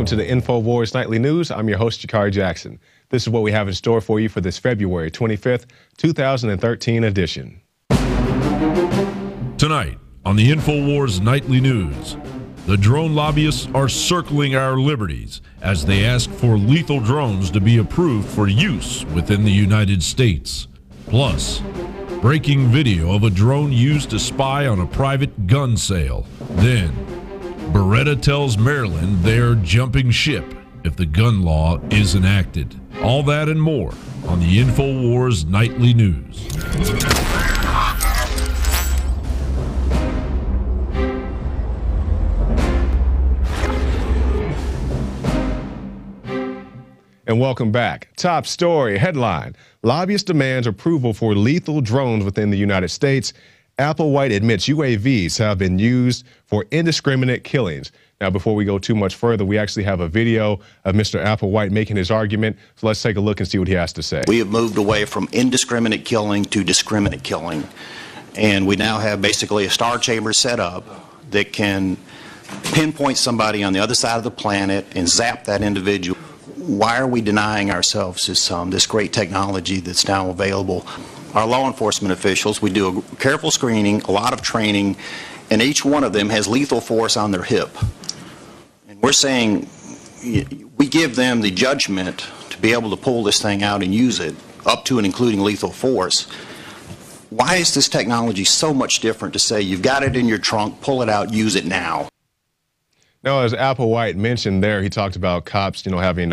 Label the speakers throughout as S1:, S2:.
S1: to the Infowars Nightly News. I'm your host, Jakari Jackson. This is what we have in store for you for this February 25th, 2013 edition.
S2: Tonight on the Infowars Nightly News, the drone lobbyists are circling our liberties as they ask for lethal drones to be approved for use within the United States. Plus, breaking video of a drone used to spy on a private gun sale. Then, Beretta tells Maryland they're jumping ship if the gun law is enacted. All that and more on the Infowars Nightly News.
S1: And welcome back. Top story headline: Lobbyist demands approval for lethal drones within the United States. Applewhite admits UAVs have been used for indiscriminate killings. Now, before we go too much further, we actually have a video of Mr. Applewhite making his argument. So let's take a look and see what he has to say.
S3: We have moved away from indiscriminate killing to discriminate killing. And we now have basically a star chamber set up that can pinpoint somebody on the other side of the planet and zap that individual. Why are we denying ourselves this great technology that's now available? Our law enforcement officials, we do a careful screening, a lot of training, and each one of them has lethal force on their hip. And we're saying we give them the judgment to be able to pull this thing out and use it, up to and including lethal force. Why is this technology so much different to say you've got it in your trunk, pull it out, use it now?
S1: Now, as Applewhite mentioned there, he talked about cops, having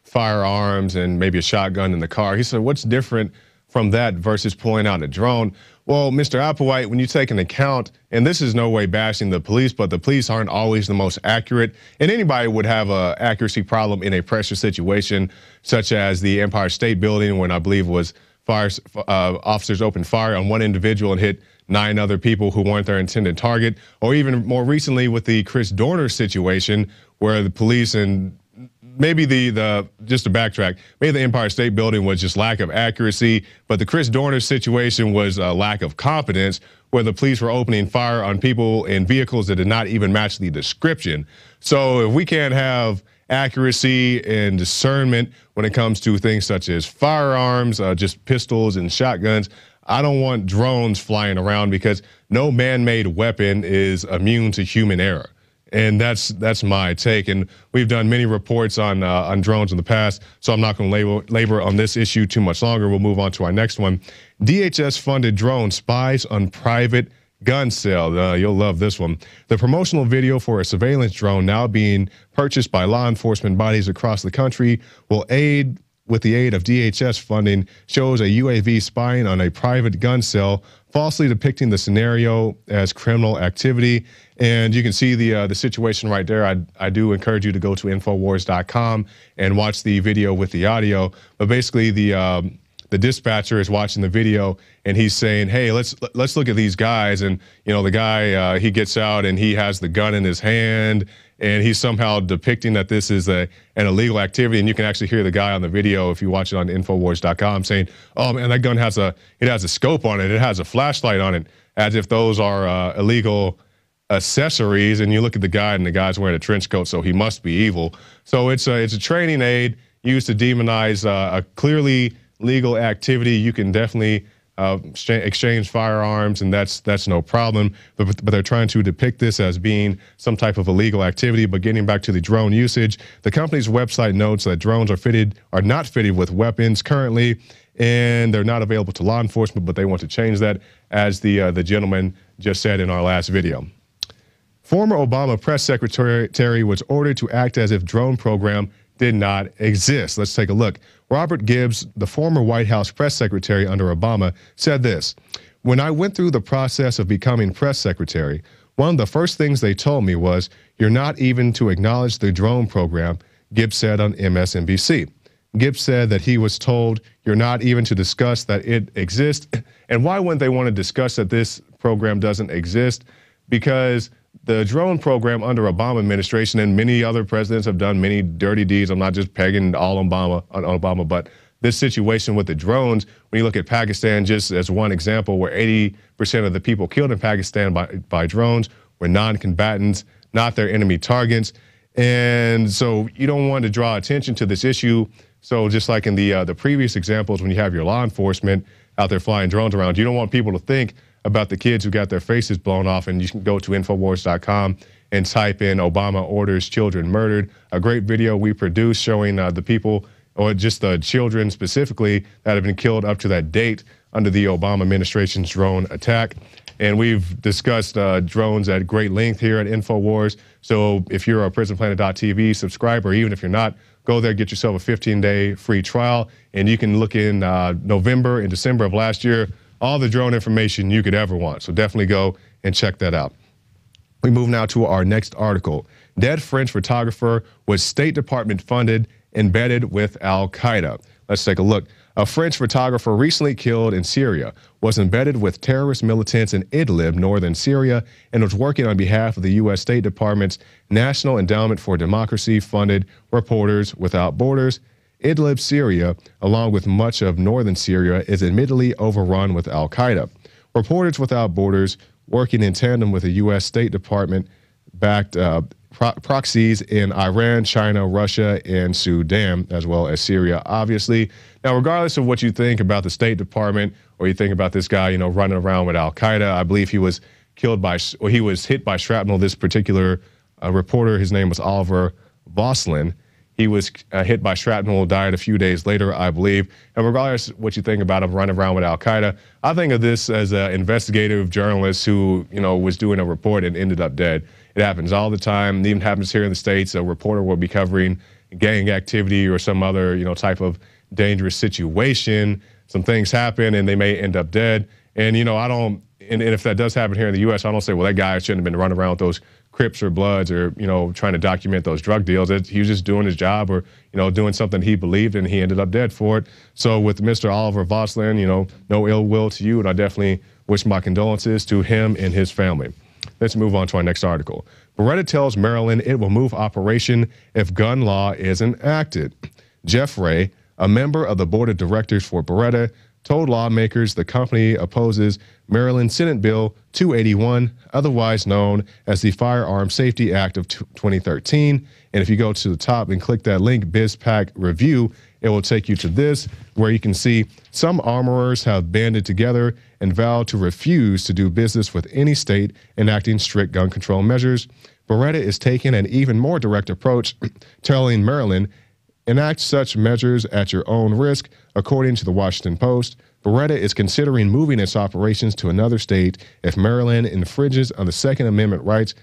S1: firearms and maybe a shotgun in the car. He said, what's different from that versus pulling out a drone? Well, Mr. Applewhite, when you take into account, and this is no way bashing the police, but the police aren't always the most accurate, and anybody would have an accuracy problem in a pressure situation, such as the Empire State Building, when I believe was officers opened fire on one individual and hit 9 other people who weren't their intended target, or even more recently with the Chris Dorner situation, where the police and maybe just to backtrack, maybe the Empire State Building was just lack of accuracy, but the Chris Dorner situation was a lack of competence, where the police were opening fire on people in vehicles that did not even match the description. So if we can't have accuracy and discernment when it comes to things such as firearms, just pistols and shotguns, I don't want drones flying around, because no man-made weapon is immune to human error. And that's my take. And we've done many reports on drones in the past, so I'm not going to labor on this issue too much longer. We'll move on to our next one. DHS-funded drone spies on private gun sale. You'll love this one. The promotional video for a surveillance drone now being purchased by law enforcement bodies across the country will aid with the aid of DHS funding, shows a UAV spying on a private gun sale, falsely depicting the scenario as criminal activity. And you can see the situation right there. I do encourage you to go to Infowars.com and watch the video with the audio. But basically, the dispatcher is watching the video and he's saying, "Hey, let's look at these guys." And the guy he gets out and he has the gun in his hand, and he's somehow depicting that this is an illegal activity. And you can actually hear the guy on the video, if you watch it on Infowars.com, saying, "Oh man, that gun has a scope on it. It has a flashlight on it," as if those are illegal accessories. And you look at the guy, and the guy's wearing a trench coat, so he must be evil. So it's a training aid used to demonize a clearly legal activity. You can definitely exchange firearms, and that's no problem. But they're trying to depict this as being some type of illegal activity. But getting back to the drone usage, the company's website notes that drones are not fitted with weapons currently, and they're not available to law enforcement. But they want to change that, as the gentleman just said in our last video. Former Obama press secretary was ordered to act as if drone program did not exist. Let's take a look. Robert Gibbs, the former White House press secretary under Obama, said this: "When I went through the process of becoming press secretary, one of the first things they told me was, 'You're not even to acknowledge the drone program,'" Gibbs said on MSNBC. Gibbs said that he was told, "You're not even to discuss that it exists." And why wouldn't they want to discuss that this program doesn't exist? Because the drone program under Obama administration, and many other presidents have done many dirty deeds. I'm not just pegging all on Obama, but this situation with the drones, when you look at Pakistan, just as one example, where 80% of the people killed in Pakistan by drones were non-combatants, not their enemy targets. And so you don't want to draw attention to this issue. So just like in the previous examples, when you have your law enforcement out there flying drones around, you don't want people to think about the kids who got their faces blown off. And you can go to Infowars.com and type in Obama orders children murdered. A great video we produced showing the people, or just the children specifically, that have been killed up to that date under the Obama administration's drone attack. And we've discussed drones at great length here at Infowars. So if you're a PrisonPlanet.tv subscriber, even if you're not, go there, get yourself a 15-day free trial. And you can look in November and December of last year, all the drone information you could ever want. So definitely go and check that out. We move now to our next article. Dead French photographer was State Department funded, embedded with Al-Qaeda. Let's take a look. A French photographer recently killed in Syria was embedded with terrorist militants in Idlib, northern Syria, and was working on behalf of the U.S. State Department's National Endowment for Democracy funded Reporters Without Borders. Idlib, Syria, along with much of northern Syria, is admittedly overrun with Al-Qaeda. Reporters Without Borders, working in tandem with the U.S. State Department-backed proxies in Iran, China, Russia, and Sudan, as well as Syria, obviously. Now, regardless of what you think about the State Department, or you think about this guy, you know, running around with Al-Qaeda, I believe he was killed by, or he was hit by shrapnel. This particular reporter, his name was Oliver Voslin. He was hit by shrapnel, died a few days later, I believe. And regardless of what you think about him running around with Al-Qaeda, I think of this as an investigative journalist who, you know, was doing a report and ended up dead. It happens all the time. It even happens here in the States. A reporter will be covering gang activity or some other, you know, type of dangerous situation. Some things happen and they may end up dead. And, you know, and if that does happen here in the U.S., I don't say, well, that guy shouldn't have been running around with those Crips or Bloods or, you know, trying to document those drug deals. He was just doing his job, or, you know, doing something he believed, and he ended up dead for it. So with Mr. Oliver Voslin, you know, no ill will to you, and I definitely wish my condolences to him and his family. Let's move on to our next article. Beretta tells Maryland it will move operation if gun law is enacted. Jeff Ray, a member of the board of directors for Beretta, told lawmakers the company opposes Maryland Senate Bill 281, otherwise known as the Firearm Safety Act of 2013. And if you go to the top and click that link, BizPack Review, it will take you to this, where you can see some armorers have banded together and vowed to refuse to do business with any state enacting strict gun control measures. Beretta is taking an even more direct approach, telling Maryland, enact such measures at your own risk. According to the Washington Post, Beretta is considering moving its operations to another state if Maryland infringes on the Second Amendment rights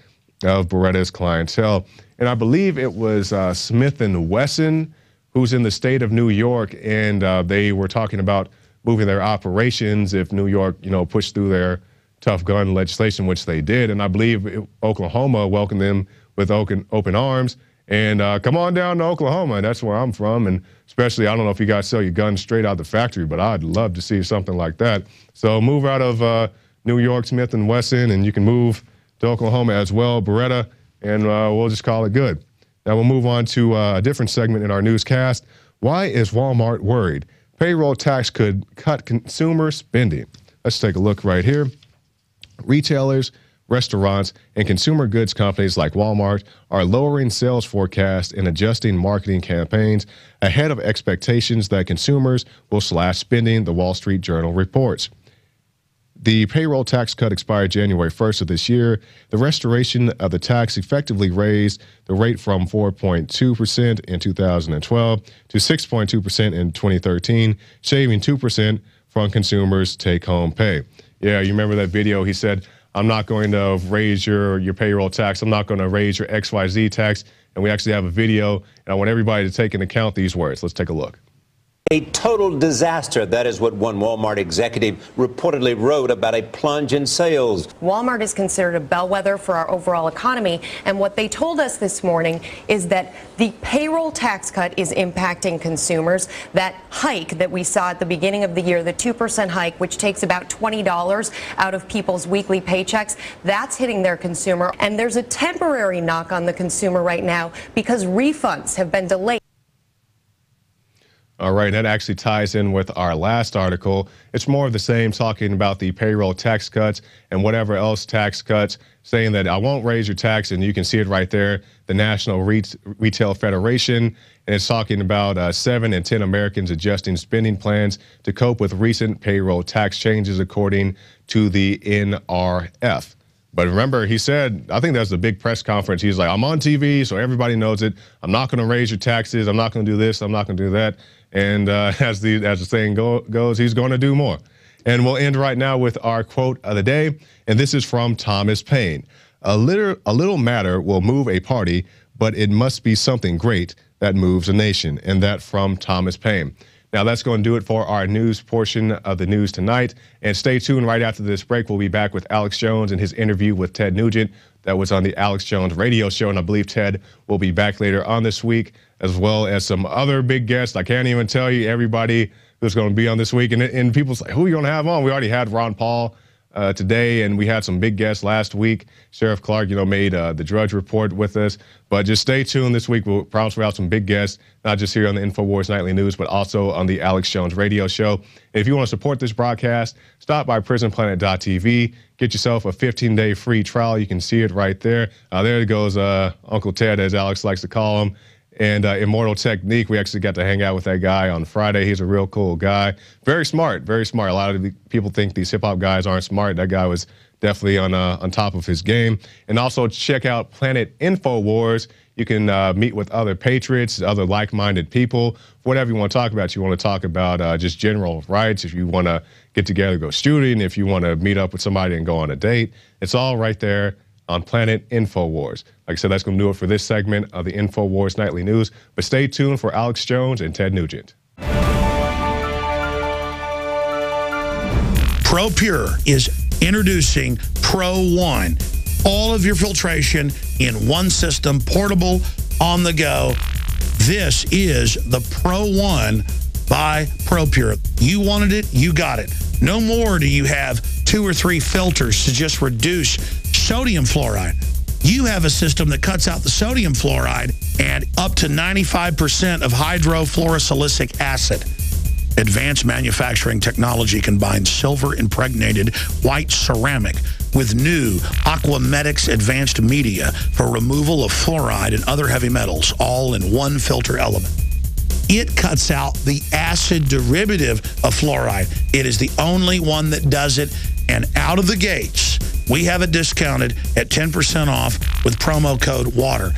S1: of Beretta's clientele. And I believe it was Smith & Wesson, who's in the state of New York, and they were talking about moving their operations if New York, you know, pushed through their tough gun legislation, which they did. And I believe Oklahoma welcomed them with open arms. And come on down to Oklahoma. That's where I'm from. And especially, I don't know if you guys sell your guns straight out the factory, but I'd love to see something like that. So move out of New York, Smith & Wesson, and you can move to Oklahoma as well, Beretta, and we'll just call it good. Now we'll move on to a different segment in our newscast. Why is Wal-Mart worried? Payroll tax could cut consumer spending. Let's take a look right here. Retailers, restaurants, and consumer goods companies like Walmart are lowering sales forecasts and adjusting marketing campaigns ahead of expectations that consumers will slash spending, the Wall Street Journal reports. The payroll tax cut expired January 1st of this year. The restoration of the tax effectively raised the rate from 4.2% in 2012 to 6.2% in 2013, shaving 2% from consumers' take-home pay. Yeah, you remember that video? He said, I'm not going to raise your payroll tax. I'm not going to raise your XYZ tax. And we actually have a video, and I want everybody to take into account these words. Let's take a look.
S4: A total disaster. That is what one Walmart executive reportedly wrote about a plunge in sales.
S5: Walmart is considered a bellwether for our overall economy. And what they told us this morning is that the payroll tax cut is impacting consumers. That hike that we saw at the beginning of the year, the 2% hike, which takes about $20 out of people's weekly paychecks, that's hitting their consumer. And there's a temporary knock on the consumer right now because refunds have been delayed.
S1: All right, that actually ties in with our last article. It's more of the same, talking about the payroll tax cuts and whatever else tax cuts, saying that I won't raise your tax, and you can see it right there, the National Retail Federation, and it's talking about 7 in 10 Americans adjusting spending plans to cope with recent payroll tax changes, according to the NRF. But remember, he said, I think that's the big press conference. He's like, I'm on TV, so everybody knows it. I'm not going to raise your taxes. I'm not going to do this. I'm not going to do that. And as the saying goes, he's going to do more. And we'll end right now with our quote of the day. And this is from Thomas Paine. A little matter will move a party, but it must be something great that moves a nation. And that from Thomas Paine. Now, that's going to do it for our news portion of the news tonight. And stay tuned. Right after this break, we'll be back with Alex Jones and his interview with Ted Nugent. That was on the Alex Jones radio show. And I believe Ted will be back later on this week, as well as some other big guests. I can't even tell you everybody who's going to be on this week. And people say, who are you going to have on? We already had Ron Paul today, and we had some big guests last week. Sheriff Clark, made the Drudge Report with us. But just stay tuned this week. We'll promise we'll have some big guests, not just here on the Infowars Nightly News, but also on the Alex Jones radio show. And if you want to support this broadcast, stop by PrisonPlanet.tv. Get yourself a 15-day free trial. You can see it right there. There goes Uncle Ted, as Alex likes to call him. And Immortal Technique, we actually got to hang out with that guy on Friday. He's a real cool guy. Very smart, very smart. A lot of people think these hip-hop guys aren't smart. That guy was definitely on top of his game. And also check out Planet Infowars. You can meet with other patriots, other like-minded people, whatever you want to talk about. You want to talk about just general rights. If you want to get together, go shooting. If you want to meet up with somebody and go on a date, it's all right there on Planet Infowars. Like I said, that's going to do it for this segment of the Infowars Nightly News. But stay tuned for Alex Jones and Ted Nugent.
S6: ProPure is introducing Pro One. All of your filtration in one system, portable, on the go. This is the Pro One by ProPure. You wanted it, you got it. No more do you have 2 or 3 filters to just reduce sodium fluoride. You have a system that cuts out the sodium fluoride and up to 95% of hydrofluorosilicic acid. Advanced manufacturing technology combines silver-impregnated white ceramic with new Aquamedics advanced media for removal of fluoride and other heavy metals, all in one filter element. It cuts out the acid derivative of fluoride. It is the only one that does it, and out of the gates, we have it discounted at 10% off with promo code WATER.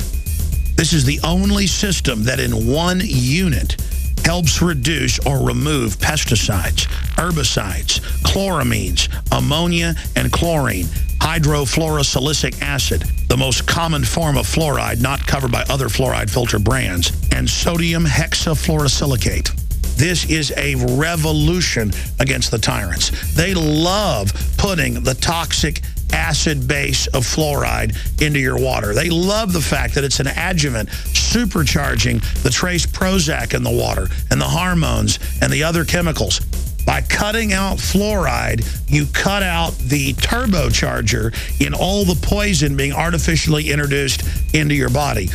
S6: This is the only system that in one unit helps reduce or remove pesticides, herbicides, chloramines, ammonia, and chlorine, hydrofluorosilicic acid, the most common form of fluoride not covered by other fluoride filter brands, and sodium hexafluorosilicate. This is a revolution against the tyrants. They love putting the toxic acid base of fluoride into your water. They love the fact that it's an adjuvant supercharging the trace Prozac in the water and the hormones and the other chemicals. By cutting out fluoride, you cut out the turbocharger in all the poison being artificially introduced into your body.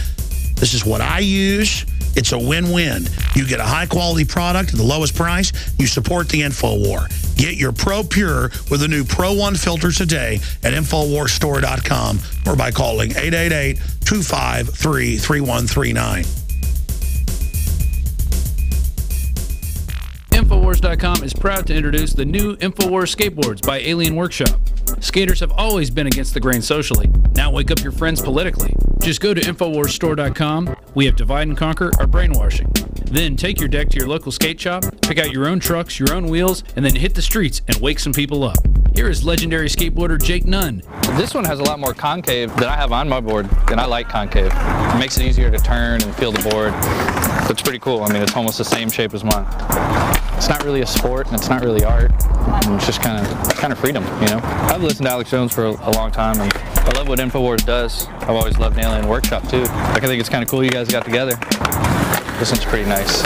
S6: This is what I use. It's a win-win. You get a high-quality product at the lowest price. You support the InfoWar. Get your ProPure with the new Pro One filter today at InfoWarsStore.com or by calling 888-253-3139.
S7: Infowars.com is proud to introduce the new Infowars skateboards by Alien Workshop. Skaters have always been against the grain socially. Now wake up your friends politically. Just go to InfoWarsStore.com. We have divide and conquer our brainwashing. Then take your deck to your local skate shop, pick out your own trucks, your own wheels, and then hit the streets and wake some people up. Here is legendary skateboarder Jake Nunn.
S8: This one has a lot more concave than I have on my board, and I like concave. It makes it easier to turn and feel the board. It's pretty cool. I mean, it's almost the same shape as mine. It's not really a sport, and it's not really art. It's just kind of freedom, you know? I've listened to Alex Jones for a long time, and I love what Infowars does. I've always loved Alien Workshop, too. I think it's kind of cool you guys got together. This one's pretty nice.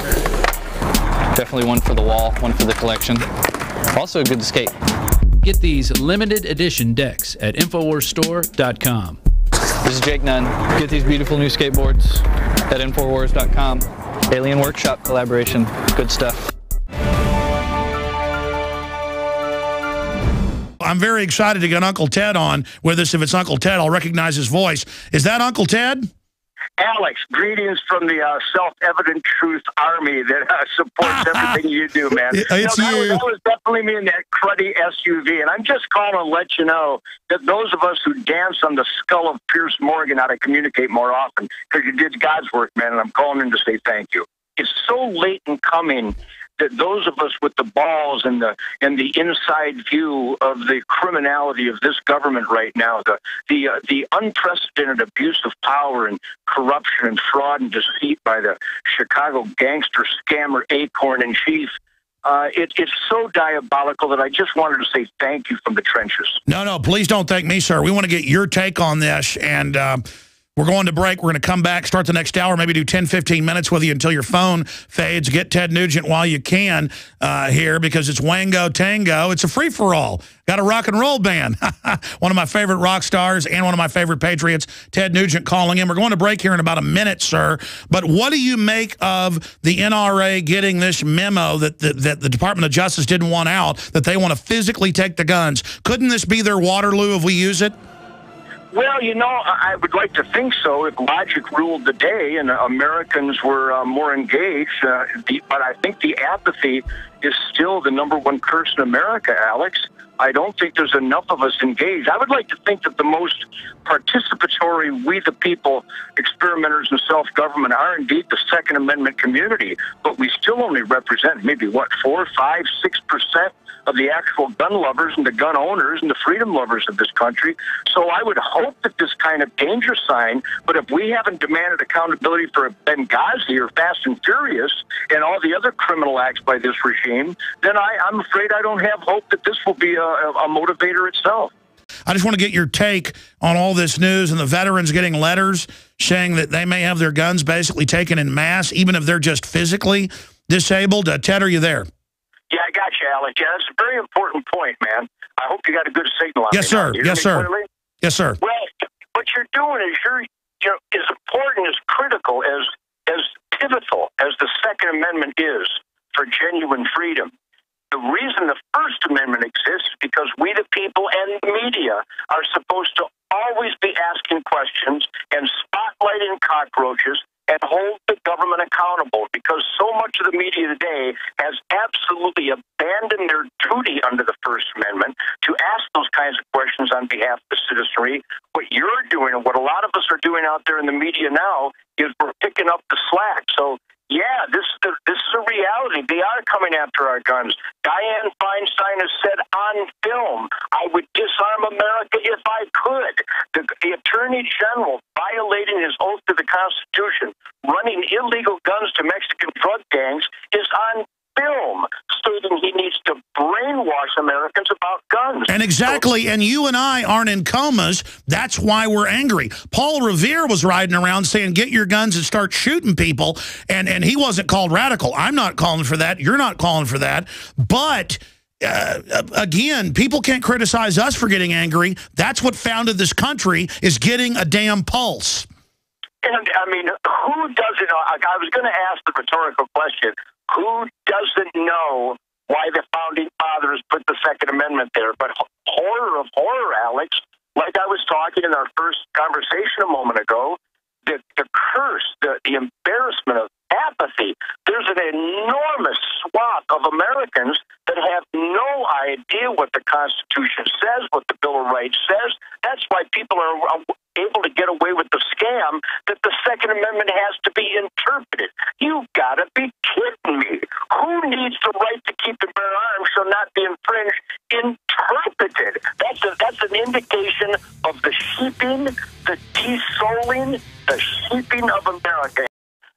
S8: Definitely one for the wall, one for the collection. Also good to skate.
S7: Get these limited edition decks at InfoWarsStore.com.
S8: This is Jake Nunn. Get these beautiful new skateboards at Infowars.com. Alien Workshop collaboration. Good stuff.
S6: I'm very excited to get Uncle Ted on with us. If it's Uncle Ted, I'll recognize his voice. Is that Uncle Ted?
S9: Alex, greetings from the self-evident truth army that supports everything you do, man.
S6: It's you.
S9: That was definitely me in that cruddy SUV, and I'm just calling to let you know that those of us who dance on the skull of Pierce Morgan ought to communicate more often, because you did God's work, man, and I'm calling in to say thank you. It's so late in coming that those of us with the balls and the inside view of the criminality of this government right now, the unprecedented abuse of power and corruption and fraud and deceit by the Chicago gangster scammer Acorn in chief, it's so diabolical that I just wanted to say thank you from the trenches.
S6: No, please don't thank me, sir. We want to get your take on this, and we're going to break. We're going to come back, start the next hour, maybe do 10, 15 minutes with you until your phone fades. Get Ted Nugent while you can here, because it's Wango Tango. It's a free-for-all. Got a rock and roll band. One of my favorite rock stars and one of my favorite patriots, Ted Nugent, calling in. We're going to break here in about a minute, sir. But what do you make of the NRA getting this memo that the Department of Justice didn't want out, that they want to physically take the guns? Couldn't this be their Waterloo if we use it?
S9: Well, you know, I would like to think so if logic ruled the day and Americans were more engaged. But I think the apathy is still the #1 curse in America, Alex. I don't think there's enough of us engaged. I would like to think that the most participatory, we the people, experimenters in self-government are indeed the Second Amendment community, but we still only represent maybe, 4, 5, 6% of the actual gun lovers and the gun owners and the freedom lovers of this country. So I would hope that this kind of danger sign, but if we haven't demanded accountability for Benghazi or Fast and Furious and all the other criminal acts by this regime, then I'm afraid I don't have hope that this will be a motivator itself.
S6: I just want to get your take on all this news and the veterans getting letters saying that they may have their guns basically taken in mass, even if they're just physically disabled. Ted, are you there?
S9: Yeah, I got you, Alex. Yeah, that's a very important point, man. I hope you got a good signal on
S6: Yes, sir. Yes, sir. Yes, sir.
S9: Well, what you're doing is you're as important, as critical, as pivotal as the Second Amendment is for genuine freedom. The reason the First Amendment exists is because we, the people, and the media are supposed to always be asking questions and spotlighting cockroaches and hold the government accountable, because so much of the media today has absolutely abandoned their duty under the First Amendment to ask those kinds of questions on behalf of the citizenry. What you're doing and what a lot of us are doing out there in the media now is we're picking up the slack. So, yeah, this is a reality. They are coming after our guns. Dianne Feinstein has said on film, I would disarm America if I could. The Attorney General violating his oath to the Constitution, running illegal guns to Mexican drug gangs, is on film, stating he needs to brainwash Americans about guns.
S6: And exactly, and you and I aren't in comas. That's why we're angry. Paul Revere was riding around saying, get your guns and start shooting people, and he wasn't called radical. I'm not calling for that. You're not calling for that. But again, people can't criticize us for getting angry. That's what founded this country, is getting a damn pulse.
S9: And, I mean, who doesn't know? I was going to ask the rhetorical question, who doesn't know why the Founding Fathers put the Second Amendment there? But horror of horror, Alex, like I was talking in our first conversation a moment ago, the curse, the embarrassment of apathy. There's an enormous swath of Americans that have no idea what the Constitution says, what the Bill of Rights says. That's why people are able to get away with the scam that the Second Amendment has to be interpreted. You've got to be kidding me. Who needs the right to keep and bear arms shall not be infringed interpreted? That's an indication of the sheeping, the de-souling, the sheeping of America.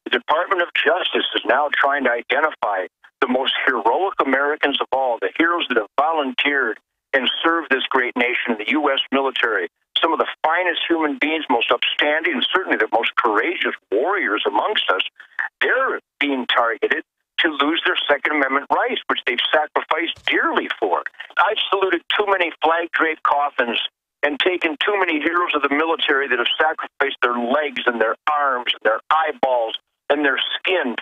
S9: The Department of Justice is now trying to identify the most heroic Americans of all, the heroes that have volunteered and served this great nation, the U.S. military. Some of the finest human beings, most upstanding, and certainly the most courageous warriors amongst us, they're being targeted to lose their Second Amendment rights, which they've sacrificed dearly for. I've saluted too many flag-draped coffins and taken too many heroes of the military that have sacrificed their legs and their arms and their eyeballs and their skin,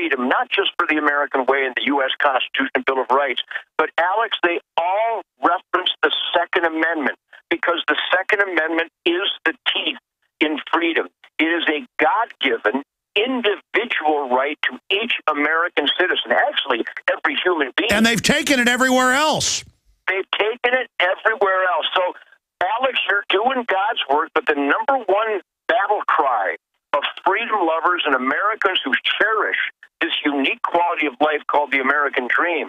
S9: freedom, not just for the American way and the U.S. Constitution and Bill of Rights, but, Alex, they all reference the Second Amendment because the Second Amendment is the teeth in freedom. It is a God-given individual right to each American citizen, actually every human being.
S6: And they've taken it everywhere else.
S9: They've taken it everywhere else. So, Alex, you're doing God's work, but the number one battle cry of freedom lovers and Americans who cherish this unique quality of life called the American dream,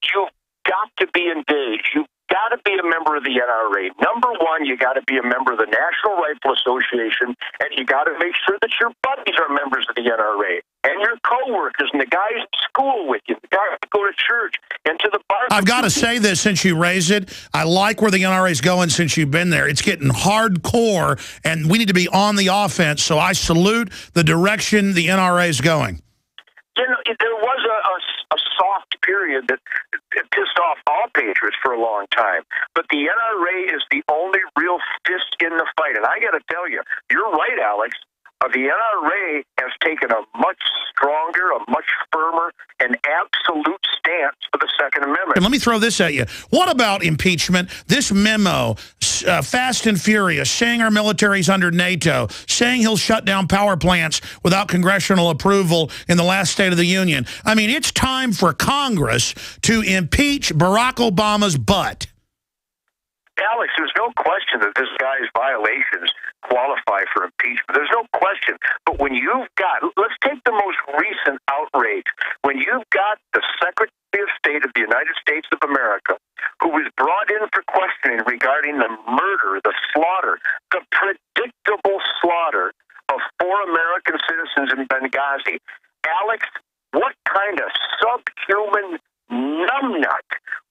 S9: you've got to be engaged. You've got to be a member of the NRA. Number one, you got to be a member of the National Rifle Association, and you got to make sure that your buddies are members of the NRA, and your coworkers, and the guys in school with you, the guys that go to church and to the bar.
S6: I've got to say this since you raised it. I like where the NRA is going since you've been there. It's getting hardcore, and we need to be on the offense, so I salute the direction the NRA is going.
S9: You know, there was a soft period that pissed off all patriots for a long time. But the NRA is the only real fist in the fight. And I got to tell you, you're right, Alex. The NRA has taken a much stronger, a much firmer, and absolute stance for the Second Amendment.
S6: And let me throw this at you. What about impeachment? This memo, fast and furious, saying our military's under NATO, saying he'll shut down power plants without congressional approval in the last State of the Union. I mean, it's time for Congress to impeach Barack Obama's butt.
S9: Alex, there's no question that this guy's violations qualify for impeachment. There's no question. But when you've got, let's take the most recent outrage. When you've got the Secretary of State of the United States of America, who was brought in for questioning regarding the murder, the slaughter, the predictable slaughter of 4 American citizens in Benghazi. Alex, what kind of subhuman numbnut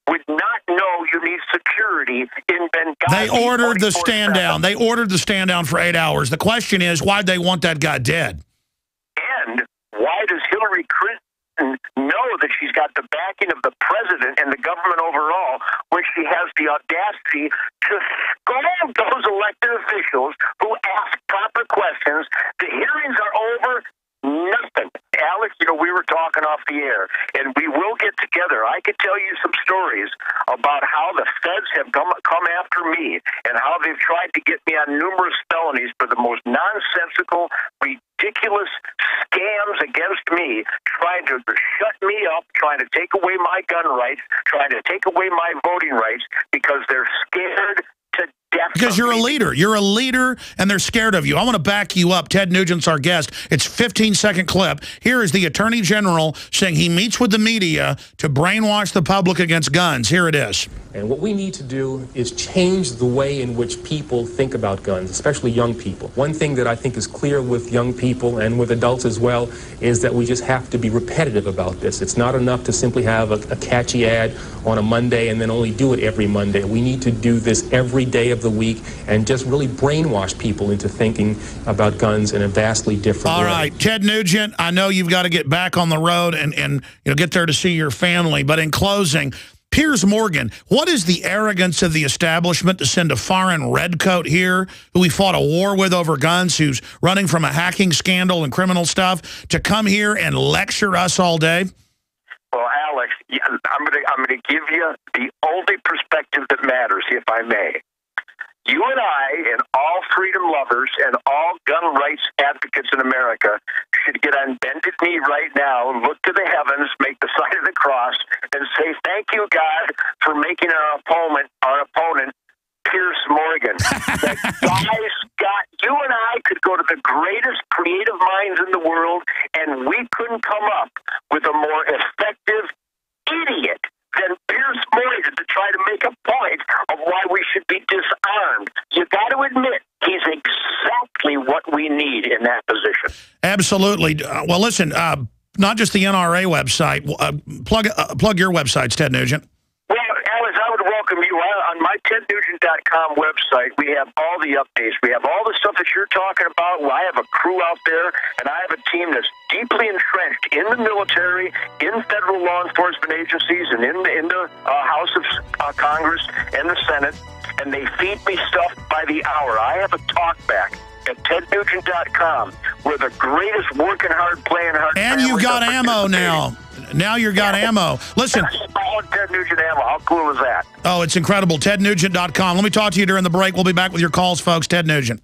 S9: would not know you need security in Benghazi?
S6: They ordered the stand down. They ordered the stand down for 8 hours. The question is, why'd they want that guy dead?
S9: And why does Hillary Clinton know that she's got the backing of the president and the government overall when she has the audacity to scold those elected officials who ask proper questions? The hearings are over. Nothing. Alex, you know, we were talking off the air, and we will get together. I could tell you some stories about how the feds have come after me and how they've tried to get me on numerous felonies for the most nonsensical, ridiculous scams against me, trying to shut me up, trying to take away my gun rights, trying to take away my voting rights because they're scared to death.
S6: Because you're a leader. You're a leader, and they're scared of you. I want to back you up. Ted Nugent's our guest. It's a 15-second clip. Here is the Attorney General saying he meets with the media to brainwash the public against guns. Here it is.
S10: And what we need to do is change the way in which people think about guns, especially young people. One thing that I think is clear with young people and with adults as well is that we just have to be repetitive about this. It's not enough to simply have a catchy ad on a Monday and then only do it every Monday. We need to do this every day of the week and just really brainwash people into thinking about guns in a vastly different way.
S6: All right, Ted Nugent, I know you've got to get back on the road and you know, get there to see your family, but in closing, Piers Morgan, what is the arrogance of the establishment to send a foreign redcoat here who we fought a war with over guns, who's running from a hacking scandal and criminal stuff, to come here and lecture us all day?
S9: Well, Alex, I'm going to give you the only perspective that matters, if I may. You and I and all freedom lovers and all gun rights advocates in America should get on bended knee right now and look to the heavens, make the sign of the cross, and say, thank you, God, for making our opponent, Piers Morgan. That you and I could go to the greatest creative minds in the world, and we couldn't come up with a more effective idiot than Piers Morgan to try to make a point of why we should be disarmed. You got to admit, he's exactly what we need in that position.
S6: Absolutely. Well, listen, not just the NRA website. Plug your websites, Ted Nugent.
S9: Well, Alex, I would welcome you. On my TedNugent.com website, we have all the updates. We have all the stuff that you're talking about. Well, I have a crew out there, and I have a team that's deeply entrenched in the military, in federal law enforcement agencies, and in the House of Congress and the Senate, and they feed me stuff by the hour. I have a talk back at tednugent.com. We're the greatest working hard, playing hard.
S6: And you've got ammo now. Now you've got ammo. Listen.
S9: Ted Nugent ammo. How cool is that?
S6: Oh, it's incredible. TedNugent.com. Let me talk to you during the break. We'll be back with your calls, folks. Ted Nugent.